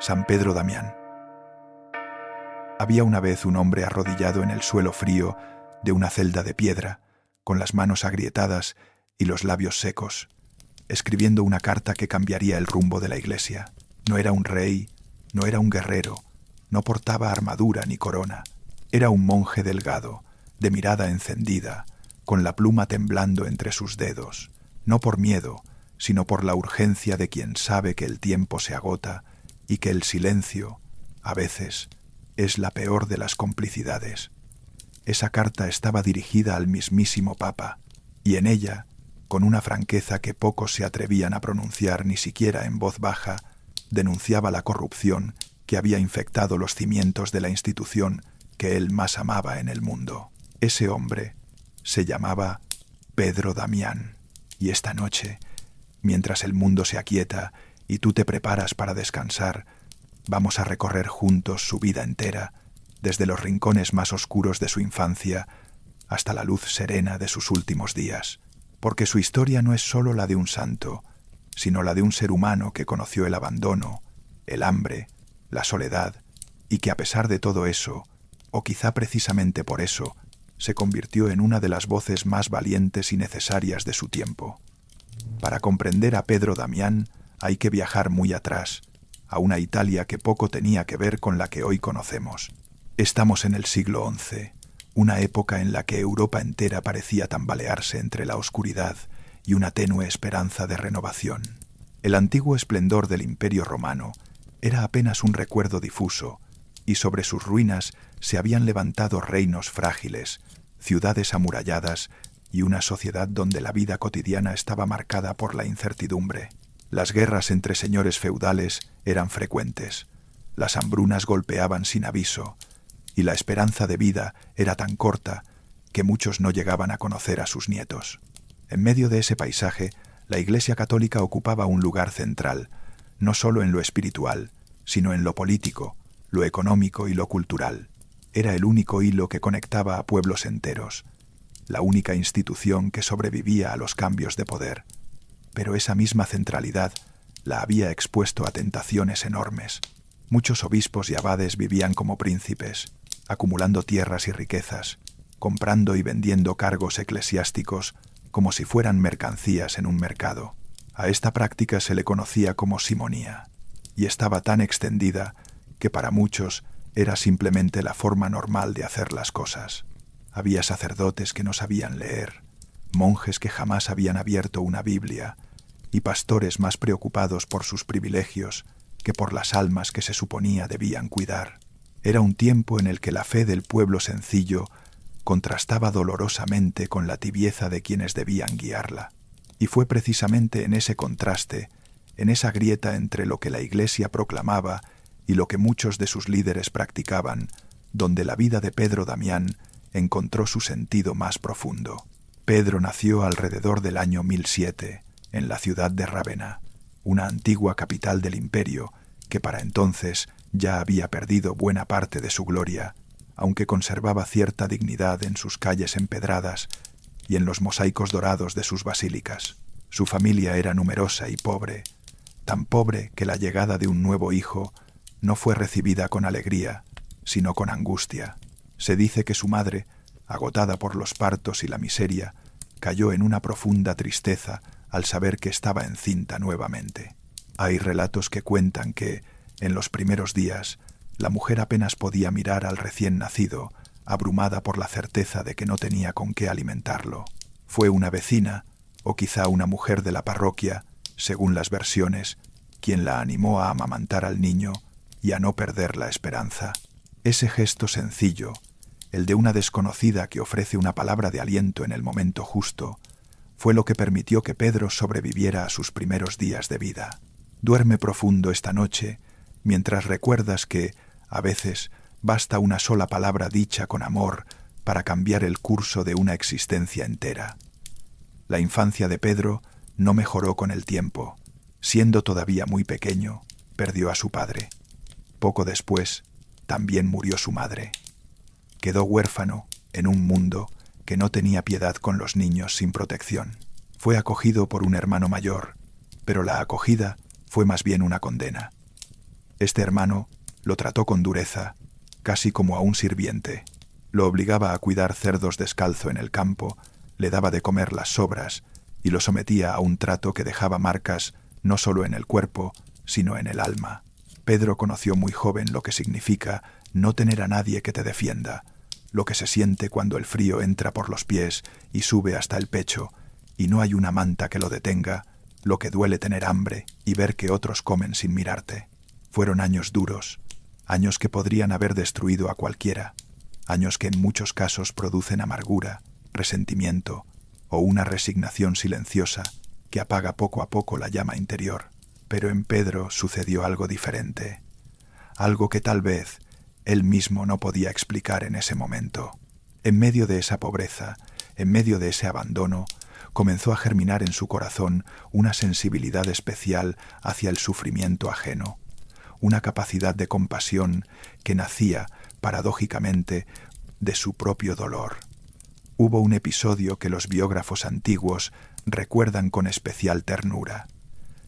San Pedro Damián. Había una vez un hombre arrodillado en el suelo frío de una celda de piedra, con las manos agrietadas y los labios secos, escribiendo una carta que cambiaría el rumbo de la iglesia. No era un rey, no era un guerrero, no portaba armadura ni corona. Era un monje delgado, de mirada encendida, con la pluma temblando entre sus dedos, no por miedo, sino por la urgencia de quien sabe que el tiempo se agota y que el silencio, a veces, es la peor de las complicidades. Esa carta estaba dirigida al mismísimo Papa, y en ella, con una franqueza que pocos se atrevían a pronunciar ni siquiera en voz baja, denunciaba la corrupción que había infectado los cimientos de la institución que él más amaba en el mundo. Ese hombre se llamaba Pedro Damián, y esta noche, mientras el mundo se aquieta y tú te preparas para descansar, vamos a recorrer juntos su vida entera, desde los rincones más oscuros de su infancia hasta la luz serena de sus últimos días, porque su historia no es sólo la de un santo, sino la de un ser humano que conoció el abandono, el hambre, la soledad, y que a pesar de todo eso, o quizá precisamente por eso, se convirtió en una de las voces más valientes y necesarias de su tiempo. Para comprender a Pedro Damián hay que viajar muy atrás, a una Italia que poco tenía que ver con la que hoy conocemos. Estamos en el siglo XI, una época en la que Europa entera parecía tambalearse entre la oscuridad y una tenue esperanza de renovación. El antiguo esplendor del Imperio Romano era apenas un recuerdo difuso, y sobre sus ruinas se habían levantado reinos frágiles, ciudades amuralladas y una sociedad donde la vida cotidiana estaba marcada por la incertidumbre. Las guerras entre señores feudales eran frecuentes, las hambrunas golpeaban sin aviso, y la esperanza de vida era tan corta que muchos no llegaban a conocer a sus nietos. En medio de ese paisaje, la Iglesia Católica ocupaba un lugar central, no solo en lo espiritual, sino en lo político, lo económico y lo cultural. Era el único hilo que conectaba a pueblos enteros, la única institución que sobrevivía a los cambios de poder. Pero esa misma centralidad la había expuesto a tentaciones enormes. Muchos obispos y abades vivían como príncipes, acumulando tierras y riquezas, comprando y vendiendo cargos eclesiásticos como si fueran mercancías en un mercado. A esta práctica se le conocía como simonía, y estaba tan extendida que para muchos era simplemente la forma normal de hacer las cosas. Había sacerdotes que no sabían leer, monjes que jamás habían abierto una Biblia, y pastores más preocupados por sus privilegios que por las almas que se suponía debían cuidar. Era un tiempo en el que la fe del pueblo sencillo contrastaba dolorosamente con la tibieza de quienes debían guiarla. Y fue precisamente en ese contraste, en esa grieta entre lo que la Iglesia proclamaba y lo que muchos de sus líderes practicaban, donde la vida de Pedro Damián encontró su sentido más profundo. Pedro nació alrededor del año 1007, en la ciudad de Rávena, una antigua capital del imperio que para entonces ya había perdido buena parte de su gloria, aunque conservaba cierta dignidad en sus calles empedradas y en los mosaicos dorados de sus basílicas. Su familia era numerosa y pobre, tan pobre que la llegada de un nuevo hijo no fue recibida con alegría, sino con angustia. Se dice que su madre, agotada por los partos y la miseria, cayó en una profunda tristeza al saber que estaba encinta nuevamente. Hay relatos que cuentan que, en los primeros días, la mujer apenas podía mirar al recién nacido, abrumada por la certeza de que no tenía con qué alimentarlo. Fue una vecina, o quizá una mujer de la parroquia, según las versiones, quien la animó a amamantar al niño y a no perder la esperanza. Ese gesto sencillo, el de una desconocida que ofrece una palabra de aliento en el momento justo, fue lo que permitió que Pedro sobreviviera a sus primeros días de vida. Duerme profundo esta noche, mientras recuerdas que, a veces, basta una sola palabra dicha con amor para cambiar el curso de una existencia entera. La infancia de Pedro no mejoró con el tiempo. Siendo todavía muy pequeño, perdió a su padre. Poco después, también murió su madre. Quedó huérfano en un mundo que no tenía piedad con los niños sin protección. Fue acogido por un hermano mayor, pero la acogida fue más bien una condena. Este hermano lo trató con dureza, casi como a un sirviente. Lo obligaba a cuidar cerdos descalzo en el campo, le daba de comer las sobras y lo sometía a un trato que dejaba marcas no solo en el cuerpo, sino en el alma. Pedro conoció muy joven lo que significa no tener a nadie que te defienda, lo que se siente cuando el frío entra por los pies y sube hasta el pecho, y no hay una manta que lo detenga, lo que duele tener hambre y ver que otros comen sin mirarte. Fueron años duros, años que podrían haber destruido a cualquiera, años que en muchos casos producen amargura, resentimiento o una resignación silenciosa que apaga poco a poco la llama interior. Pero en Pedro sucedió algo diferente, algo que tal vez él mismo no podía explicar en ese momento. En medio de esa pobreza, en medio de ese abandono, comenzó a germinar en su corazón una sensibilidad especial hacia el sufrimiento ajeno, una capacidad de compasión que nacía, paradójicamente, de su propio dolor. Hubo un episodio que los biógrafos antiguos recuerdan con especial ternura.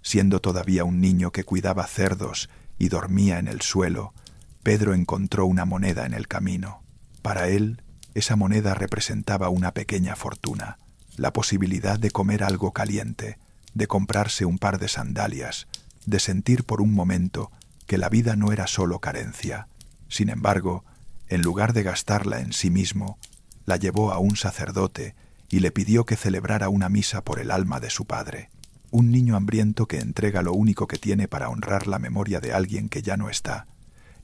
Siendo todavía un niño que cuidaba cerdos y dormía en el suelo, Pedro encontró una moneda en el camino. Para él, esa moneda representaba una pequeña fortuna, la posibilidad de comer algo caliente, de comprarse un par de sandalias, de sentir por un momento que la vida no era solo carencia. Sin embargo, en lugar de gastarla en sí mismo, la llevó a un sacerdote y le pidió que celebrara una misa por el alma de su padre. Un niño hambriento que entrega lo único que tiene para honrar la memoria de alguien que ya no está.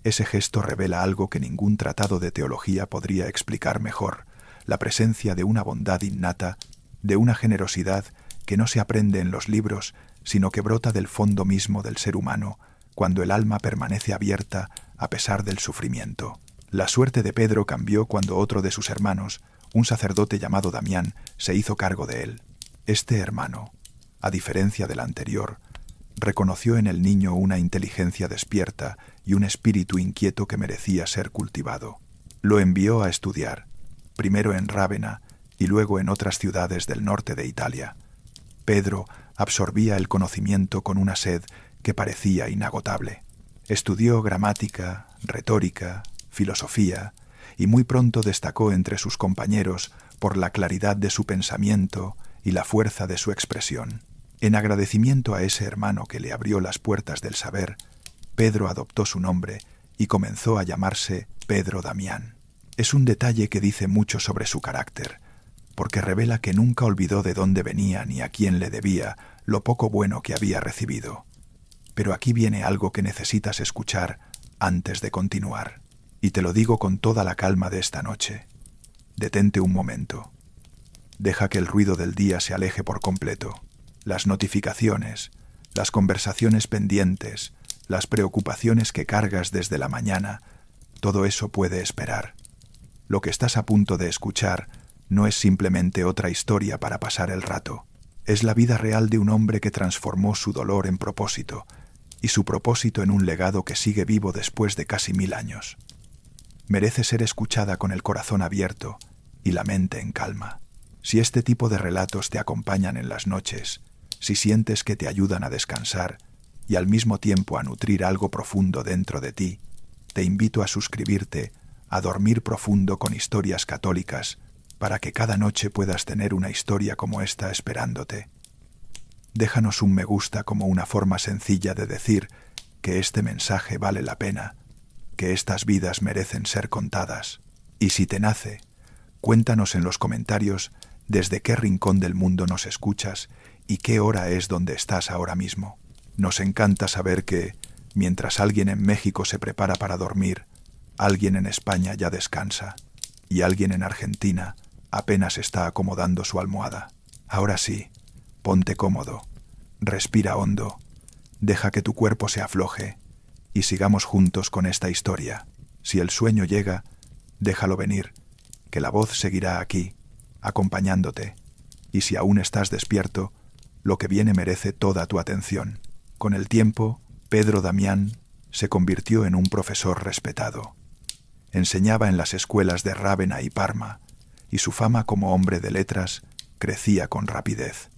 Ese gesto revela algo que ningún tratado de teología podría explicar mejor, la presencia de una bondad innata, de una generosidad que no se aprende en los libros, sino que brota del fondo mismo del ser humano, cuando el alma permanece abierta a pesar del sufrimiento. La suerte de Pedro cambió cuando otro de sus hermanos, un sacerdote llamado Damián, se hizo cargo de él. Este hermano, a diferencia del anterior, reconoció en el niño una inteligencia despierta y un espíritu inquieto que merecía ser cultivado. Lo envió a estudiar, primero en Rávena y luego en otras ciudades del norte de Italia. Pedro absorbía el conocimiento con una sed que parecía inagotable. Estudió gramática, retórica, filosofía, y muy pronto destacó entre sus compañeros por la claridad de su pensamiento y la fuerza de su expresión. En agradecimiento a ese hermano que le abrió las puertas del saber, Pedro adoptó su nombre y comenzó a llamarse Pedro Damián. Es un detalle que dice mucho sobre su carácter, porque revela que nunca olvidó de dónde venía ni a quién le debía lo poco bueno que había recibido. Pero aquí viene algo que necesitas escuchar antes de continuar, y te lo digo con toda la calma de esta noche. Detente un momento. Deja que el ruido del día se aleje por completo. Las notificaciones, las conversaciones pendientes, las preocupaciones que cargas desde la mañana, todo eso puede esperar. Lo que estás a punto de escuchar no es simplemente otra historia para pasar el rato. Es la vida real de un hombre que transformó su dolor en propósito, y su propósito en un legado que sigue vivo después de casi 1000 años. Merece ser escuchada con el corazón abierto y la mente en calma. Si este tipo de relatos te acompañan en las noches, si sientes que te ayudan a descansar y al mismo tiempo a nutrir algo profundo dentro de ti, te invito a suscribirte a Dormir Profundo con Historias Católicas para que cada noche puedas tener una historia como esta esperándote. Déjanos un me gusta como una forma sencilla de decir que este mensaje vale la pena, que estas vidas merecen ser contadas. Y si te nace, cuéntanos en los comentarios desde qué rincón del mundo nos escuchas y qué hora es donde estás ahora mismo. Nos encanta saber que, mientras alguien en México se prepara para dormir, alguien en España ya descansa y alguien en Argentina apenas está acomodando su almohada. Ahora sí, ponte cómodo, respira hondo, deja que tu cuerpo se afloje y sigamos juntos con esta historia. Si el sueño llega, déjalo venir, que la voz seguirá aquí, acompañándote, y si aún estás despierto, lo que viene merece toda tu atención. Con el tiempo, Pedro Damián se convirtió en un profesor respetado. Enseñaba en las escuelas de Rávena y Parma, y su fama como hombre de letras crecía con rapidez.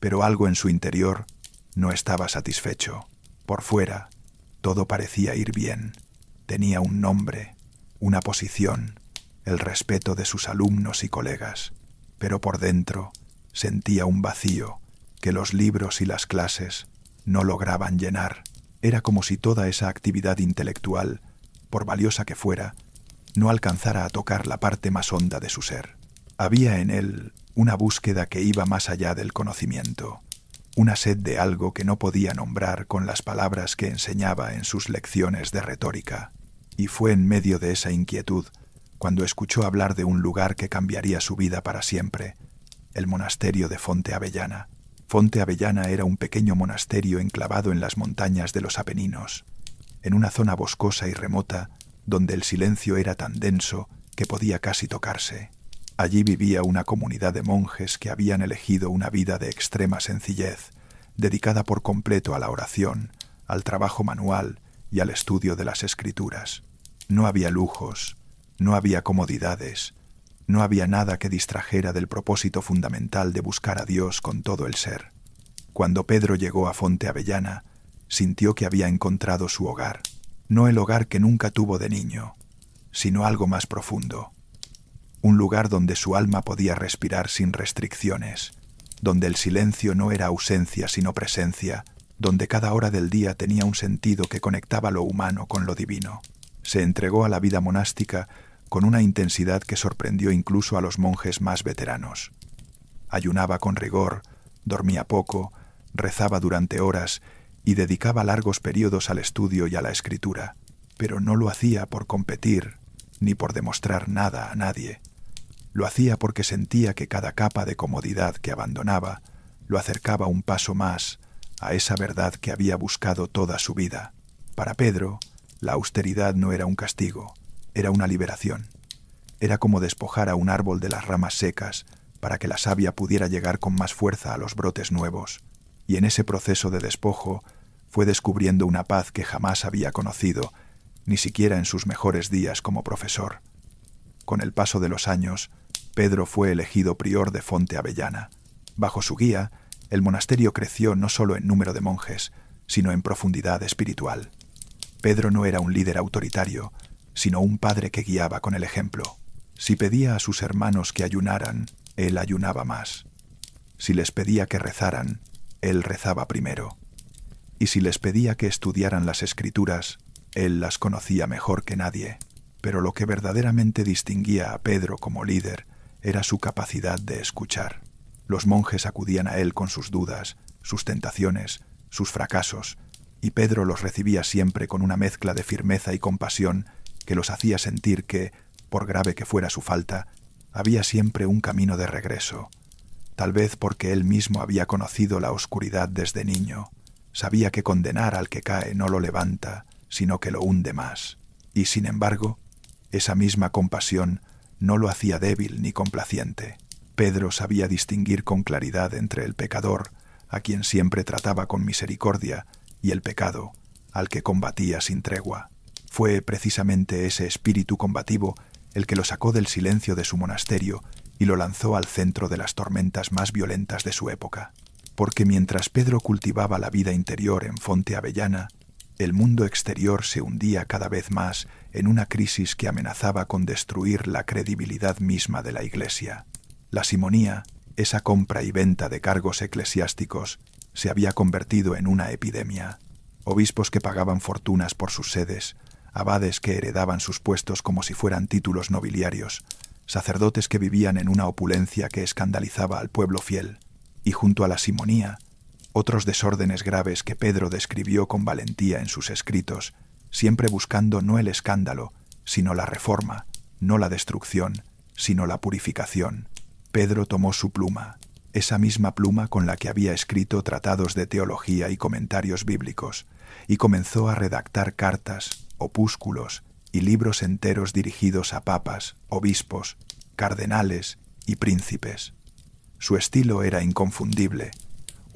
Pero algo en su interior no estaba satisfecho. Por fuera, Todo parecía ir bien. Tenía un nombre, una posición, el respeto de sus alumnos y colegas, pero por dentro sentía un vacío que los libros y las clases no lograban llenar. Era como si toda esa actividad intelectual, por valiosa que fuera, no alcanzara a tocar la parte más honda de su ser. Había en él una búsqueda que iba más allá del conocimiento, una sed de algo que no podía nombrar con las palabras que enseñaba en sus lecciones de retórica. Y fue en medio de esa inquietud cuando escuchó hablar de un lugar que cambiaría su vida para siempre, el monasterio de Fonte Avellana. Fonte Avellana era un pequeño monasterio enclavado en las montañas de los Apeninos, en una zona boscosa y remota donde el silencio era tan denso que podía casi tocarse. Allí vivía una comunidad de monjes que habían elegido una vida de extrema sencillez, dedicada por completo a la oración, al trabajo manual y al estudio de las escrituras. No había lujos, no había comodidades, no había nada que distrajera del propósito fundamental de buscar a Dios con todo el ser. Cuando Pedro llegó a Fonte Avellana, sintió que había encontrado su hogar, no el hogar que nunca tuvo de niño, sino algo más profundo. Un lugar donde su alma podía respirar sin restricciones, donde el silencio no era ausencia sino presencia, donde cada hora del día tenía un sentido que conectaba lo humano con lo divino. Se entregó a la vida monástica con una intensidad que sorprendió incluso a los monjes más veteranos. Ayunaba con rigor, dormía poco, rezaba durante horas y dedicaba largos periodos al estudio y a la escritura, pero no lo hacía por competir ni por demostrar nada a nadie. Lo hacía porque sentía que cada capa de comodidad que abandonaba lo acercaba un paso más a esa verdad que había buscado toda su vida. Para Pedro, la austeridad no era un castigo, era una liberación. Era como despojar a un árbol de las ramas secas para que la savia pudiera llegar con más fuerza a los brotes nuevos. Y en ese proceso de despojo fue descubriendo una paz que jamás había conocido, ni siquiera en sus mejores días como profesor. Con el paso de los años, Pedro fue elegido prior de Fonte Avellana. Bajo su guía, el monasterio creció no solo en número de monjes, sino en profundidad espiritual. Pedro no era un líder autoritario, sino un padre que guiaba con el ejemplo. Si pedía a sus hermanos que ayunaran, él ayunaba más. Si les pedía que rezaran, él rezaba primero. Y si les pedía que estudiaran las escrituras, él las conocía mejor que nadie. Pero lo que verdaderamente distinguía a Pedro como líder era su capacidad de escuchar. Los monjes acudían a él con sus dudas, sus tentaciones, sus fracasos, y Pedro los recibía siempre con una mezcla de firmeza y compasión que los hacía sentir que, por grave que fuera su falta, había siempre un camino de regreso. Tal vez porque él mismo había conocido la oscuridad desde niño, sabía que condenar al que cae no lo levanta, sino que lo hunde más. Y sin embargo, esa misma compasión no lo hacía débil ni complaciente. Pedro sabía distinguir con claridad entre el pecador, a quien siempre trataba con misericordia, y el pecado, al que combatía sin tregua. Fue precisamente ese espíritu combativo el que lo sacó del silencio de su monasterio y lo lanzó al centro de las tormentas más violentas de su época. Porque mientras Pedro cultivaba la vida interior en Fonte Avellana, el mundo exterior se hundía cada vez más en una crisis que amenazaba con destruir la credibilidad misma de la Iglesia. La simonía, esa compra y venta de cargos eclesiásticos, se había convertido en una epidemia. Obispos que pagaban fortunas por sus sedes, abades que heredaban sus puestos como si fueran títulos nobiliarios, sacerdotes que vivían en una opulencia que escandalizaba al pueblo fiel, y junto a la simonía, otros desórdenes graves que Pedro describió con valentía en sus escritos, siempre buscando no el escándalo, sino la reforma, no la destrucción, sino la purificación. Pedro tomó su pluma, esa misma pluma con la que había escrito tratados de teología y comentarios bíblicos, y comenzó a redactar cartas, opúsculos y libros enteros dirigidos a papas, obispos, cardenales y príncipes. Su estilo era inconfundible,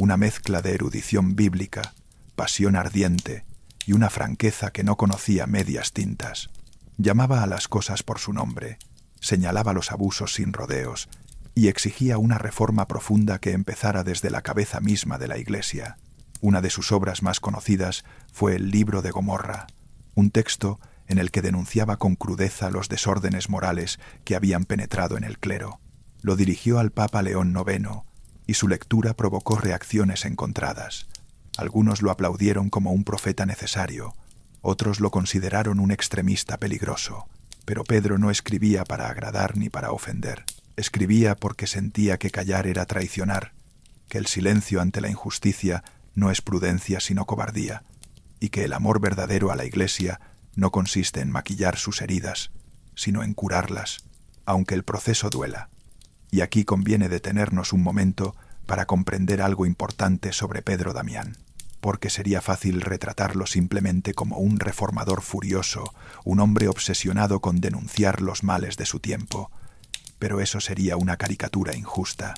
una mezcla de erudición bíblica, pasión ardiente y una franqueza que no conocía medias tintas. Llamaba a las cosas por su nombre, señalaba los abusos sin rodeos y exigía una reforma profunda que empezara desde la cabeza misma de la Iglesia. Una de sus obras más conocidas fue el Libro de Gomorra, un texto en el que denunciaba con crudeza los desórdenes morales que habían penetrado en el clero. Lo dirigió al Papa León IX, y su lectura provocó reacciones encontradas. Algunos lo aplaudieron como un profeta necesario, otros lo consideraron un extremista peligroso. Pero Pedro no escribía para agradar ni para ofender. Escribía porque sentía que callar era traicionar, que el silencio ante la injusticia no es prudencia sino cobardía, y que el amor verdadero a la Iglesia no consiste en maquillar sus heridas, sino en curarlas, aunque el proceso duela. Y aquí conviene detenernos un momento para comprender algo importante sobre Pedro Damián, porque sería fácil retratarlo simplemente como un reformador furioso, un hombre obsesionado con denunciar los males de su tiempo. Pero eso sería una caricatura injusta.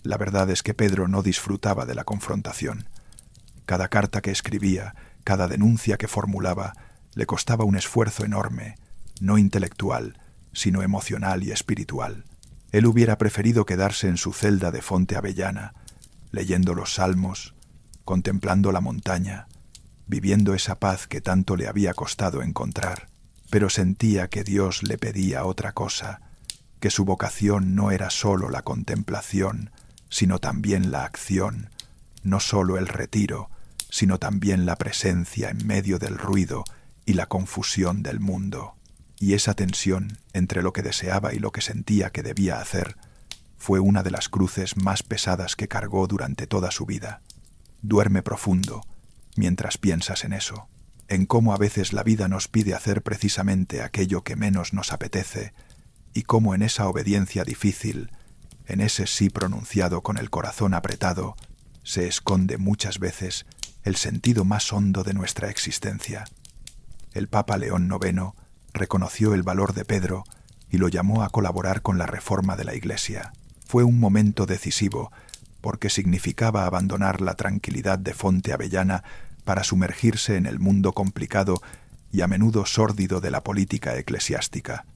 La verdad es que Pedro no disfrutaba de la confrontación. Cada carta que escribía, cada denuncia que formulaba, le costaba un esfuerzo enorme, no intelectual, sino emocional y espiritual. Él hubiera preferido quedarse en su celda de Fonte Avellana, leyendo los salmos, contemplando la montaña, viviendo esa paz que tanto le había costado encontrar, pero sentía que Dios le pedía otra cosa, que su vocación no era sólo la contemplación, sino también la acción, no sólo el retiro, sino también la presencia en medio del ruido y la confusión del mundo. Y esa tensión entre lo que deseaba y lo que sentía que debía hacer fue una de las cruces más pesadas que cargó durante toda su vida. Duerme profundo mientras piensas en eso, en cómo a veces la vida nos pide hacer precisamente aquello que menos nos apetece, y cómo en esa obediencia difícil, en ese sí pronunciado con el corazón apretado, se esconde muchas veces el sentido más hondo de nuestra existencia. El Papa León IX reconoció el valor de Pedro y lo llamó a colaborar con la reforma de la Iglesia. Fue un momento decisivo, porque significaba abandonar la tranquilidad de Fonte Avellana para sumergirse en el mundo complicado y a menudo sórdido de la política eclesiástica.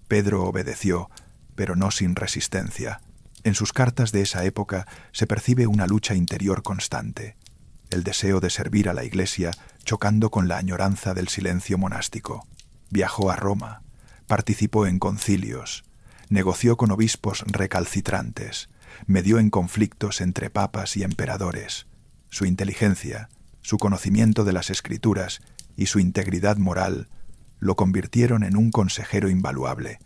Pedro obedeció, pero no sin resistencia. En sus cartas de esa época se percibe una lucha interior constante, el deseo de servir a la Iglesia chocando con la añoranza del silencio monástico. Viajó a Roma, participó en concilios, negoció con obispos recalcitrantes, medió en conflictos entre papas y emperadores. Su inteligencia, su conocimiento de las Escrituras y su integridad moral lo convirtieron en un consejero invaluable,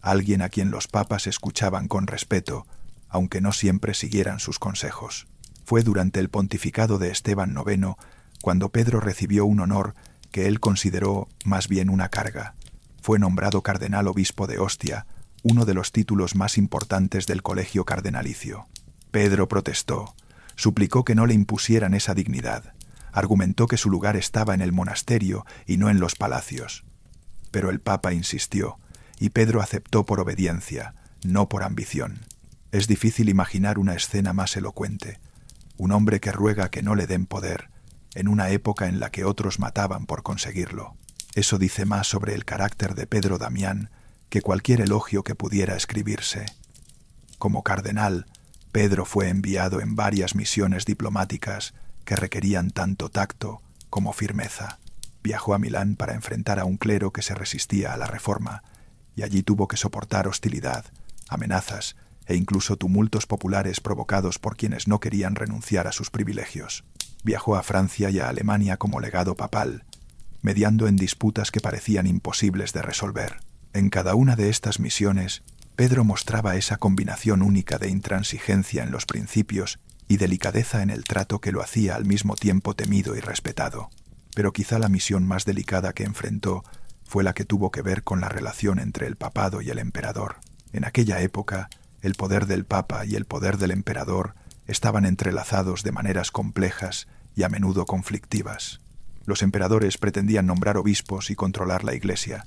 alguien a quien los papas escuchaban con respeto, aunque no siempre siguieran sus consejos. Fue durante el pontificado de Esteban IX cuando Pedro recibió un honor que él consideró más bien una carga. Fue nombrado cardenal obispo de Ostia, uno de los títulos más importantes del colegio cardenalicio. Pedro protestó, suplicó que no le impusieran esa dignidad, argumentó que su lugar estaba en el monasterio y no en los palacios. Pero el Papa insistió, y Pedro aceptó por obediencia, no por ambición. Es difícil imaginar una escena más elocuente. Un hombre que ruega que no le den poder, en una época en la que otros mataban por conseguirlo. Eso dice más sobre el carácter de Pedro Damián que cualquier elogio que pudiera escribirse. Como cardenal, Pedro fue enviado en varias misiones diplomáticas que requerían tanto tacto como firmeza. Viajó a Milán para enfrentar a un clero que se resistía a la reforma, y allí tuvo que soportar hostilidad, amenazas e incluso tumultos populares provocados por quienes no querían renunciar a sus privilegios. Viajó a Francia y a Alemania como legado papal, mediando en disputas que parecían imposibles de resolver. En cada una de estas misiones, Pedro mostraba esa combinación única de intransigencia en los principios y delicadeza en el trato que lo hacía al mismo tiempo temido y respetado. Pero quizá la misión más delicada que enfrentó fue la que tuvo que ver con la relación entre el papado y el emperador. En aquella época, el poder del papa y el poder del emperador estaban entrelazados de maneras complejas y a menudo conflictivas. Los emperadores pretendían nombrar obispos y controlar la Iglesia,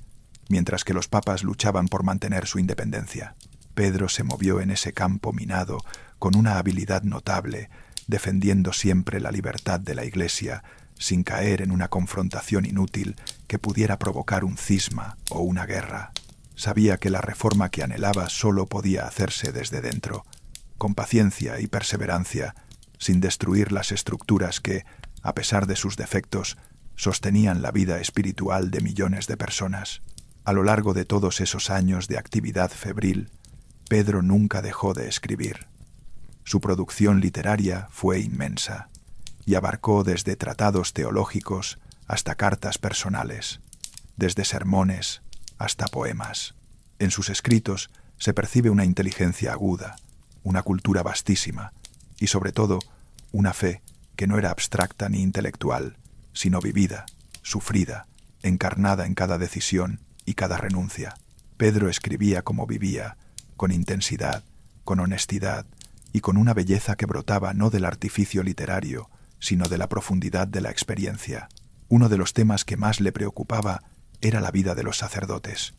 mientras que los papas luchaban por mantener su independencia. Pedro se movió en ese campo minado con una habilidad notable, defendiendo siempre la libertad de la Iglesia, sin caer en una confrontación inútil que pudiera provocar un cisma o una guerra. Sabía que la reforma que anhelaba solo podía hacerse desde dentro, con paciencia y perseverancia, sin destruir las estructuras que, a pesar de sus defectos, sostenían la vida espiritual de millones de personas. A lo largo de todos esos años de actividad febril, Pedro nunca dejó de escribir. Su producción literaria fue inmensa y abarcó desde tratados teológicos hasta cartas personales, desde sermones hasta poemas. En sus escritos se percibe una inteligencia aguda, una cultura vastísima y, sobre todo, una fe que no era abstracta ni intelectual, sino vivida, sufrida, encarnada en cada decisión y cada renuncia. Pedro escribía como vivía, con intensidad, con honestidad y con una belleza que brotaba no del artificio literario, sino de la profundidad de la experiencia. Uno de los temas que más le preocupaba era la vida de los sacerdotes.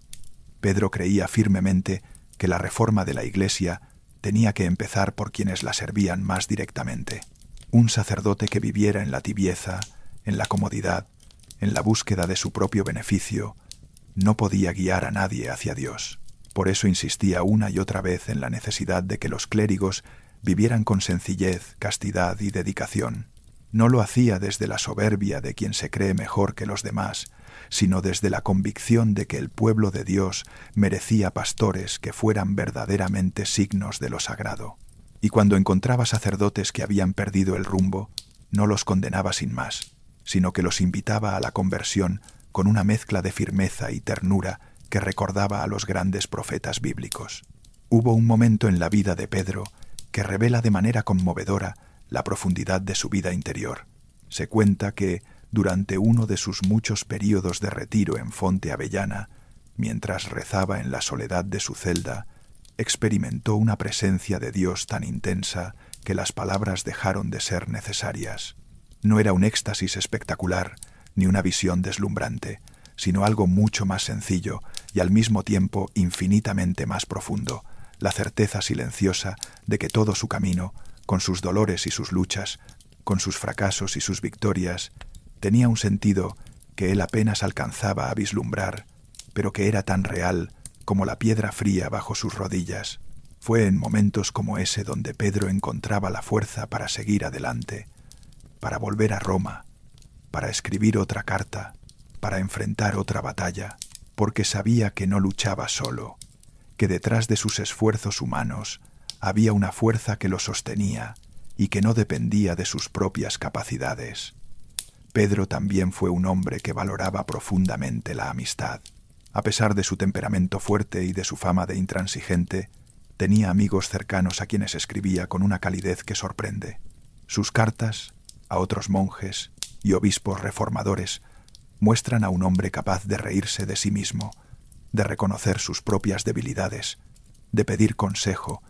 Pedro creía firmemente que la reforma de la Iglesia tenía que empezar por quienes la servían más directamente. Un sacerdote que viviera en la tibieza, en la comodidad, en la búsqueda de su propio beneficio, no podía guiar a nadie hacia Dios. Por eso insistía una y otra vez en la necesidad de que los clérigos vivieran con sencillez, castidad y dedicación. No lo hacía desde la soberbia de quien se cree mejor que los demás, sino desde la convicción de que el pueblo de Dios merecía pastores que fueran verdaderamente signos de lo sagrado. Y cuando encontraba sacerdotes que habían perdido el rumbo, no los condenaba sin más, sino que los invitaba a la conversión con una mezcla de firmeza y ternura que recordaba a los grandes profetas bíblicos. Hubo un momento en la vida de Pedro que revela de manera conmovedora la profundidad de su vida interior. Se cuenta que, durante uno de sus muchos períodos de retiro en Fonte Avellana, mientras rezaba en la soledad de su celda, experimentó una presencia de Dios tan intensa que las palabras dejaron de ser necesarias. No era un éxtasis espectacular, ni una visión deslumbrante, sino algo mucho más sencillo y al mismo tiempo infinitamente más profundo, la certeza silenciosa de que todo su camino, con sus dolores y sus luchas, con sus fracasos y sus victorias, tenía un sentido que él apenas alcanzaba a vislumbrar, pero que era tan real como la piedra fría bajo sus rodillas. Fue en momentos como ese donde Pedro encontraba la fuerza para seguir adelante, para volver a Roma, para escribir otra carta, para enfrentar otra batalla, porque sabía que no luchaba solo, que detrás de sus esfuerzos humanos había una fuerza que lo sostenía y que no dependía de sus propias capacidades. Pedro también fue un hombre que valoraba profundamente la amistad. A pesar de su temperamento fuerte y de su fama de intransigente, tenía amigos cercanos a quienes escribía con una calidez que sorprende. Sus cartas, a otros monjes y obispos reformadores, muestran a un hombre capaz de reírse de sí mismo, de reconocer sus propias debilidades, de pedir consejo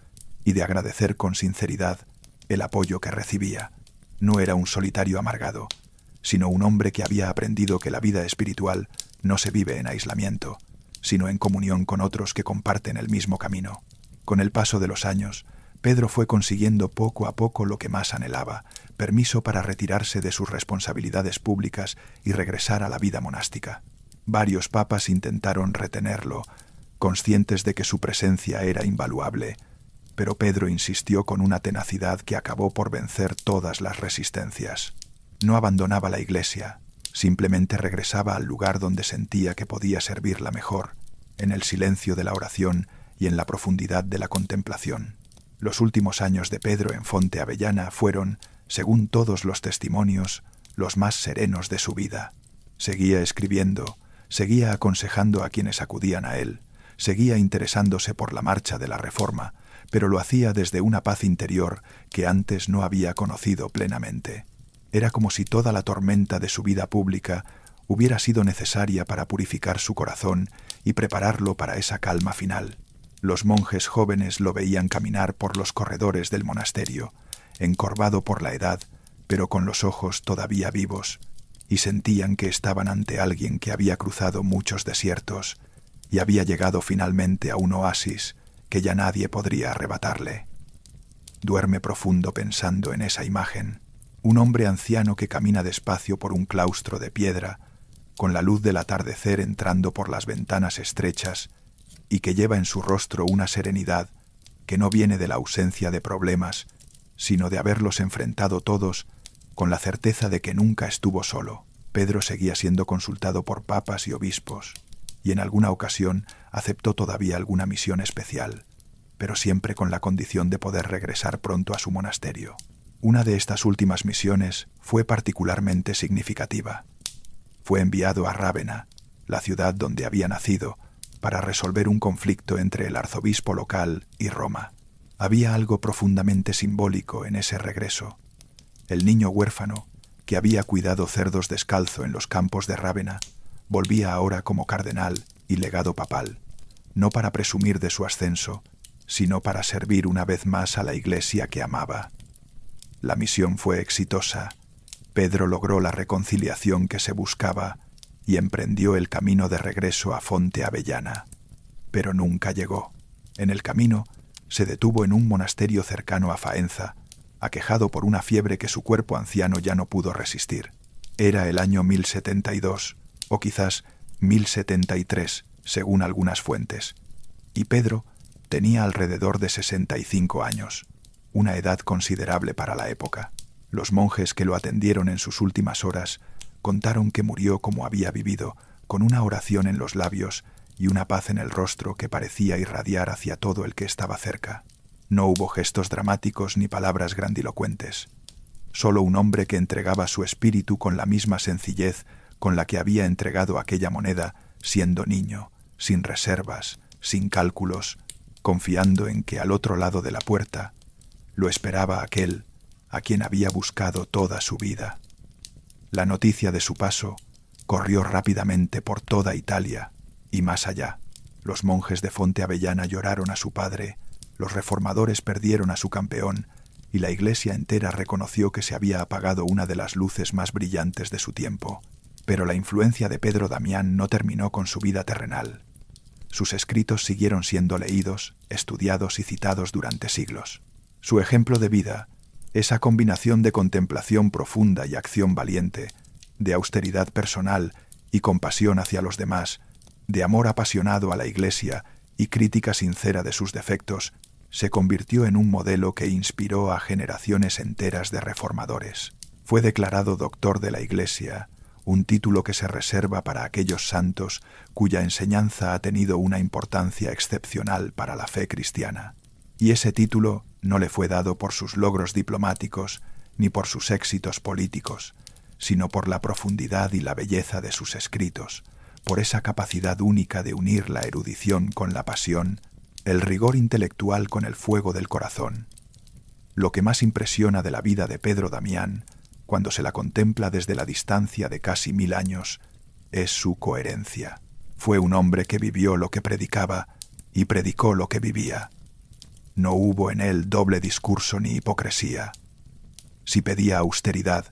y de agradecer con sinceridad el apoyo que recibía. No era un solitario amargado, sino un hombre que había aprendido que la vida espiritual no se vive en aislamiento, sino en comunión con otros que comparten el mismo camino. Con el paso de los años, Pedro fue consiguiendo poco a poco lo que más anhelaba: permiso para retirarse de sus responsabilidades públicas y regresar a la vida monástica. Varios papas intentaron retenerlo, conscientes de que su presencia era invaluable, pero Pedro insistió con una tenacidad que acabó por vencer todas las resistencias. No abandonaba la Iglesia, simplemente regresaba al lugar donde sentía que podía servirla mejor, en el silencio de la oración y en la profundidad de la contemplación. Los últimos años de Pedro en Fonte Avellana fueron, según todos los testimonios, los más serenos de su vida. Seguía escribiendo, seguía aconsejando a quienes acudían a él, seguía interesándose por la marcha de la Reforma, pero lo hacía desde una paz interior que antes no había conocido plenamente. Era como si toda la tormenta de su vida pública hubiera sido necesaria para purificar su corazón y prepararlo para esa calma final. Los monjes jóvenes lo veían caminar por los corredores del monasterio, encorvado por la edad, pero con los ojos todavía vivos, y sentían que estaban ante alguien que había cruzado muchos desiertos y había llegado finalmente a un oasis que ya nadie podría arrebatarle. Duerme profundo pensando en esa imagen, un hombre anciano que camina despacio por un claustro de piedra, con la luz del atardecer entrando por las ventanas estrechas, y que lleva en su rostro una serenidad que no viene de la ausencia de problemas, sino de haberlos enfrentado todos con la certeza de que nunca estuvo solo. Pedro seguía siendo consultado por papas y obispos, y en alguna ocasión aceptó todavía alguna misión especial, pero siempre con la condición de poder regresar pronto a su monasterio. Una de estas últimas misiones fue particularmente significativa. Fue enviado a Rávena, la ciudad donde había nacido, para resolver un conflicto entre el arzobispo local y Roma. Había algo profundamente simbólico en ese regreso. El niño huérfano, que había cuidado cerdos descalzo en los campos de Rávena, volvía ahora como cardenal y legado papal, no para presumir de su ascenso, sino para servir una vez más a la Iglesia que amaba. La misión fue exitosa. Pedro logró la reconciliación que se buscaba y emprendió el camino de regreso a Fonte Avellana. Pero nunca llegó. En el camino se detuvo en un monasterio cercano a Faenza, aquejado por una fiebre que su cuerpo anciano ya no pudo resistir. Era el año 1072, o quizás 1073, según algunas fuentes, y Pedro tenía alrededor de 65 años, una edad considerable para la época. Los monjes que lo atendieron en sus últimas horas contaron que murió como había vivido, con una oración en los labios y una paz en el rostro que parecía irradiar hacia todo el que estaba cerca. No hubo gestos dramáticos ni palabras grandilocuentes. Solo un hombre que entregaba su espíritu con la misma sencillez con la que había entregado aquella moneda, siendo niño, sin reservas, sin cálculos, confiando en que al otro lado de la puerta lo esperaba aquel a quien había buscado toda su vida. La noticia de su paso corrió rápidamente por toda Italia y más allá. Los monjes de Fonte Avellana lloraron a su padre, los reformadores perdieron a su campeón y la Iglesia entera reconoció que se había apagado una de las luces más brillantes de su tiempo. Pero la influencia de Pedro Damián no terminó con su vida terrenal. Sus escritos siguieron siendo leídos, estudiados y citados durante siglos. Su ejemplo de vida, esa combinación de contemplación profunda y acción valiente, de austeridad personal y compasión hacia los demás, de amor apasionado a la Iglesia y crítica sincera de sus defectos, se convirtió en un modelo que inspiró a generaciones enteras de reformadores. Fue declarado doctor de la Iglesia, un título que se reserva para aquellos santos cuya enseñanza ha tenido una importancia excepcional para la fe cristiana. Y ese título no le fue dado por sus logros diplomáticos ni por sus éxitos políticos, sino por la profundidad y la belleza de sus escritos, por esa capacidad única de unir la erudición con la pasión, el rigor intelectual con el fuego del corazón. Lo que más impresiona de la vida de Pedro Damián, cuando se la contempla desde la distancia de casi 1000 años, es su coherencia. Fue un hombre que vivió lo que predicaba y predicó lo que vivía. No hubo en él doble discurso ni hipocresía. Si pedía austeridad,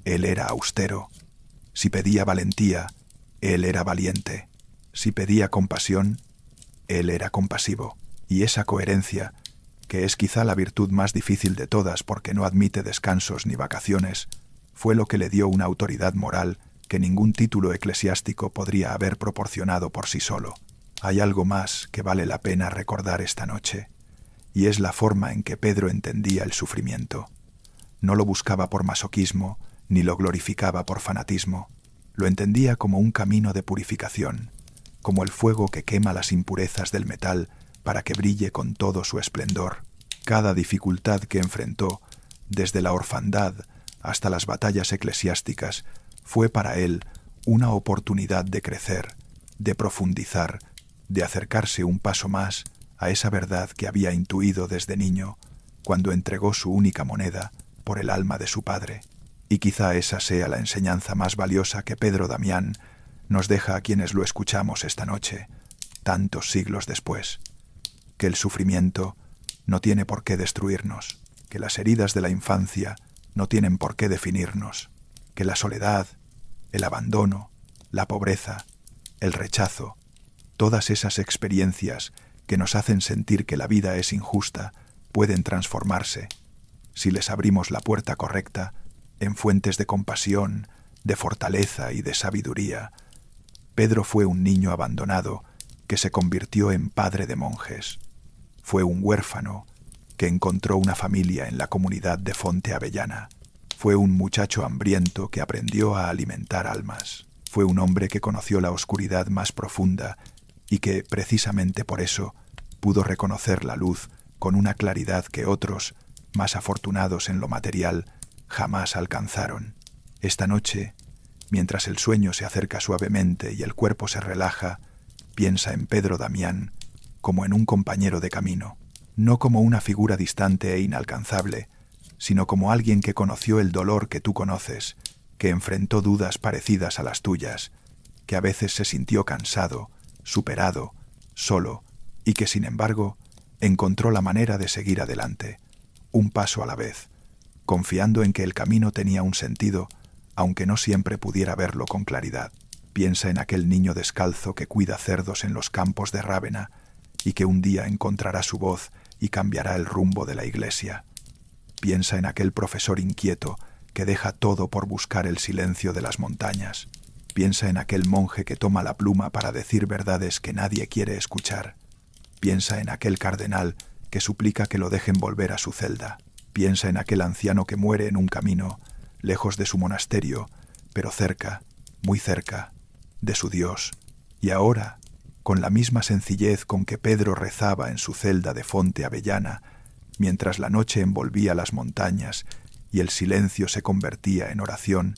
él era austero. Si pedía valentía, él era valiente. Si pedía compasión, él era compasivo. Y esa coherencia, que es quizá la virtud más difícil de todas porque no admite descansos ni vacaciones, fue lo que le dio una autoridad moral que ningún título eclesiástico podría haber proporcionado por sí solo. Hay algo más que vale la pena recordar esta noche, y es la forma en que Pedro entendía el sufrimiento. No lo buscaba por masoquismo, ni lo glorificaba por fanatismo. Lo entendía como un camino de purificación, como el fuego que quema las impurezas del metal para que brille con todo su esplendor. Cada dificultad que enfrentó, desde la orfandad hasta las batallas eclesiásticas, fue para él una oportunidad de crecer, de profundizar, de acercarse un paso más a esa verdad que había intuido desde niño, cuando entregó su única moneda por el alma de su padre. Y quizá esa sea la enseñanza más valiosa que Pedro Damián nos deja a quienes lo escuchamos esta noche, tantos siglos después: que el sufrimiento no tiene por qué destruirnos, que las heridas de la infancia no tienen por qué definirnos, que la soledad, el abandono, la pobreza, el rechazo, todas esas experiencias que nos hacen sentir que la vida es injusta, pueden transformarse, si les abrimos la puerta correcta, en fuentes de compasión, de fortaleza y de sabiduría. Pedro fue un niño abandonado que se convirtió en padre de monjes. Fue un huérfano que encontró una familia en la comunidad de Fonte Avellana. Fue un muchacho hambriento que aprendió a alimentar almas. Fue un hombre que conoció la oscuridad más profunda y que, precisamente por eso, pudo reconocer la luz con una claridad que otros, más afortunados en lo material, jamás alcanzaron. Esta noche, mientras el sueño se acerca suavemente y el cuerpo se relaja, piensa en Pedro Damián como en un compañero de camino, no como una figura distante e inalcanzable, sino como alguien que conoció el dolor que tú conoces, que enfrentó dudas parecidas a las tuyas, que a veces se sintió cansado, superado, solo, y que sin embargo encontró la manera de seguir adelante, un paso a la vez, confiando en que el camino tenía un sentido, aunque no siempre pudiera verlo con claridad. Piensa en aquel niño descalzo que cuida cerdos en los campos de Rávena y que un día encontrará su voz y cambiará el rumbo de la iglesia. Piensa en aquel profesor inquieto que deja todo por buscar el silencio de las montañas. Piensa en aquel monje que toma la pluma para decir verdades que nadie quiere escuchar. Piensa en aquel cardenal que suplica que lo dejen volver a su celda. Piensa en aquel anciano que muere en un camino, lejos de su monasterio, pero cerca, muy cerca, de su Dios. Y ahora, con la misma sencillez con que Pedro rezaba en su celda de Fonte Avellana, mientras la noche envolvía las montañas y el silencio se convertía en oración,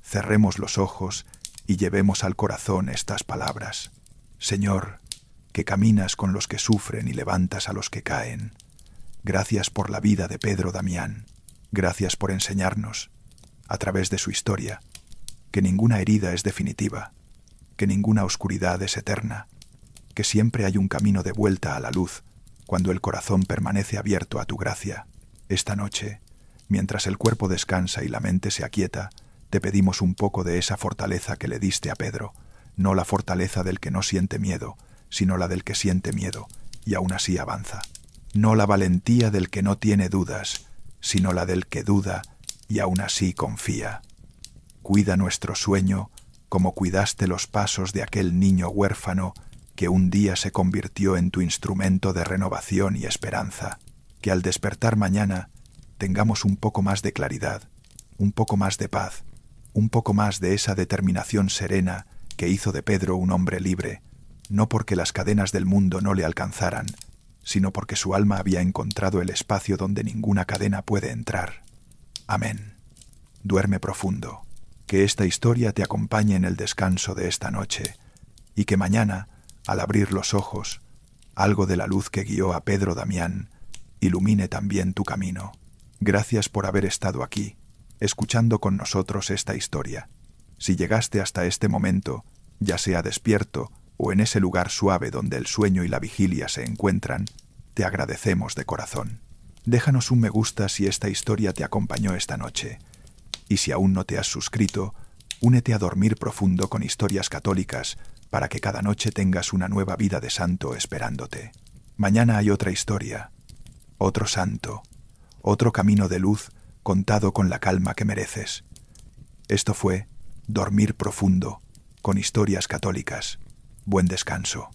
cerremos los ojos y llevemos al corazón estas palabras. Señor, que caminas con los que sufren y levantas a los que caen. Gracias por la vida de Pedro Damián. Gracias por enseñarnos, a través de su historia, que ninguna herida es definitiva, que ninguna oscuridad es eterna, que siempre hay un camino de vuelta a la luz cuando el corazón permanece abierto a tu gracia. Esta noche, mientras el cuerpo descansa y la mente se aquieta, te pedimos un poco de esa fortaleza que le diste a Pedro, no la fortaleza del que no siente miedo, sino la del que siente miedo y aún así avanza. No la valentía del que no tiene dudas, sino la del que duda y aún así confía. Cuida nuestro sueño como cuidaste los pasos de aquel niño huérfano que un día se convirtió en tu instrumento de renovación y esperanza. Que al despertar mañana tengamos un poco más de claridad, un poco más de paz, un poco más de esa determinación serena que hizo de Pedro un hombre libre, no porque las cadenas del mundo no le alcanzaran, sino porque su alma había encontrado el espacio donde ninguna cadena puede entrar. Amén. Duerme profundo. Que esta historia te acompañe en el descanso de esta noche y que mañana, al abrir los ojos, algo de la luz que guió a Pedro Damián ilumine también tu camino. Gracias por haber estado aquí, escuchando con nosotros esta historia. Si llegaste hasta este momento, ya sea despierto o en ese lugar suave donde el sueño y la vigilia se encuentran, te agradecemos de corazón. Déjanos un me gusta si esta historia te acompañó esta noche. Y si aún no te has suscrito, únete a Dormir Profundo con Historias Católicas para que cada noche tengas una nueva vida de santo esperándote. Mañana hay otra historia, otro santo, otro camino de luz contado con la calma que mereces. Esto fue Dormir Profundo con Historias Católicas. Buen descanso.